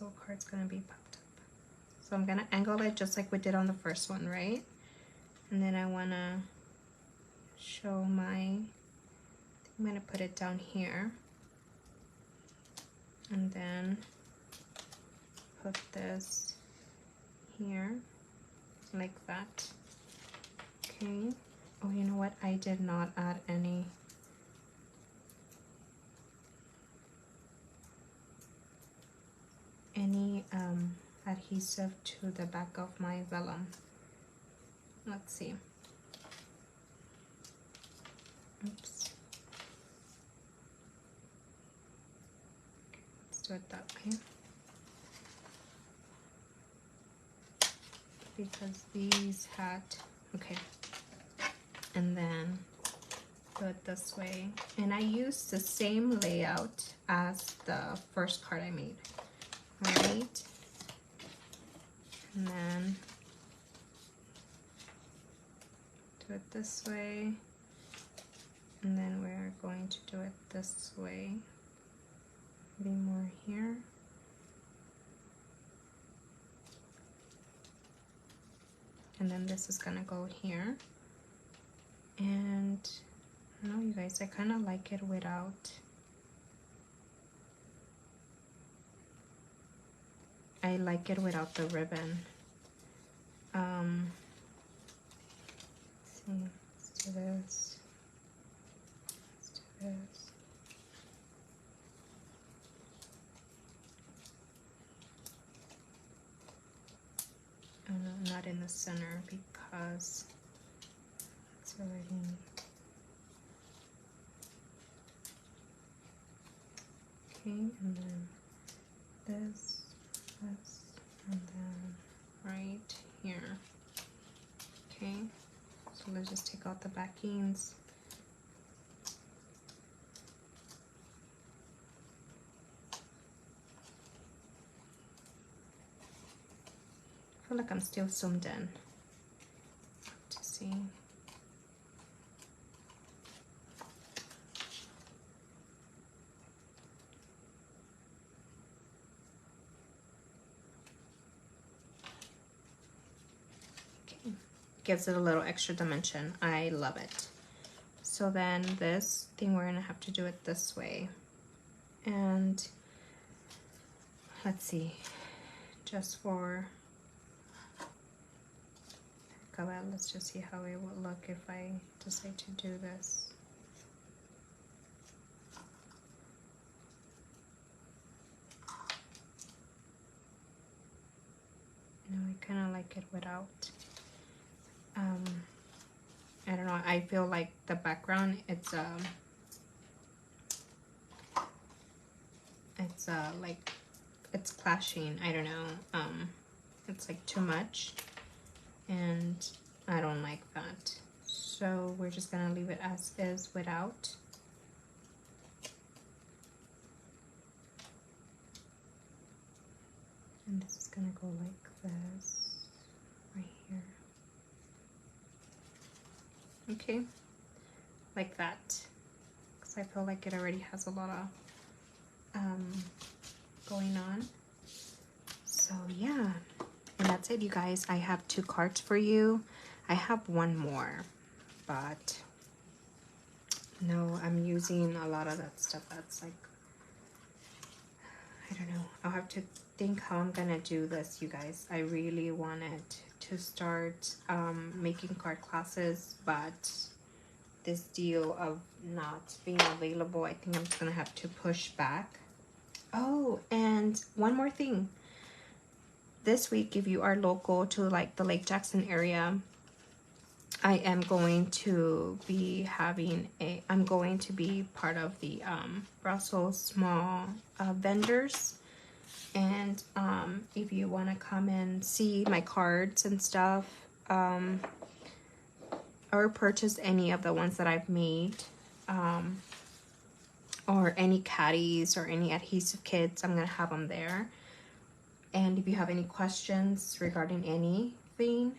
whole card's gonna be popped up. So I'm gonna angle it just like we did on the first one, right? And then I wanna show I'm gonna put it down here. And then put this here, like that. Okay. Oh, you know what? I did not add any adhesive to the back of my vellum. Let's see. Oops. Okay, let's do it that way. Because these had, okay. And then do it this way. And I used the same layout as the first card I made. Right? And then do it this way. And then we're going to do it this way. Maybe more here. And then this is gonna go here. And I don't know, you guys, I kind of like it without the ribbon. Let's see, let's do this. Let's do this. Oh no, not in the center because it's already... Okay, and then this, and then right here. Okay, so let's just take out the backings. I feel like I'm still zoomed in to see. Gives it a little extra dimension. I love it. So then this thing, we're gonna have to do it this way. And let's see, just for let's just see how it will look if I decide to do this. You know, I kind of like it without. I don't know, I feel like the background, it's like it's clashing. I don't know, it's like too much and I don't like that, so we're just gonna leave it as is without. And this is gonna go like this right here. Okay, like that, because I feel like it already has a lot of going on. So yeah, and that's it, you guys. I have 2 cards for you. I have one more, but no, I'm using a lot of that stuff that's like, I don't know, I'll have to think how I'm gonna do this, you guys. I really wanted to start making card classes, but this deal of not being available, I think I'm just gonna have to push back Oh, and one more thing. This week, if you are local to like the Lake Jackson area, I am going to be having I'm going to be part of the Brussels small vendors. And if you want to come and see my cards and stuff, or purchase any of the ones that I've made, or any caddies or any adhesive kits, I'm going to have them there. And if you have any questions regarding anything,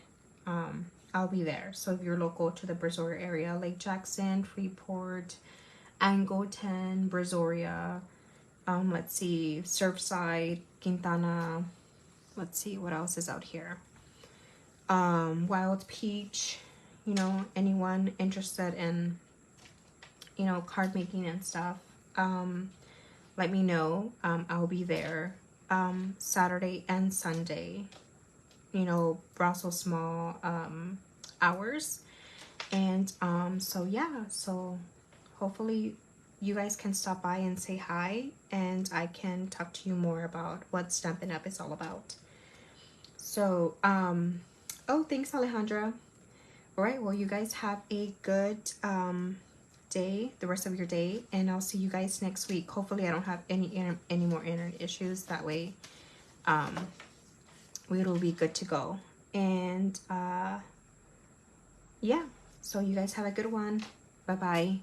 I'll be there. So if you're local to the Brazoria area, Lake Jackson, Freeport, Angleton, Brazoria, let's see, Surfside, Quintana, let's see, what else is out here? Wild Peach, you know, anyone interested in, you know, card making and stuff, let me know. I'll be there Saturday and Sunday, you know, Brussels small hours. And so yeah, so hopefully you guys can stop by and say hi, and I can talk to you more about what Stampin' Up is all about. So oh, thanks Alejandra. All right, well, you guys have a good day, the rest of your day, and I'll see you guys next week. Hopefully I don't have any more internet issues. That way it'll be good to go. And yeah, so you guys have a good one. Bye bye.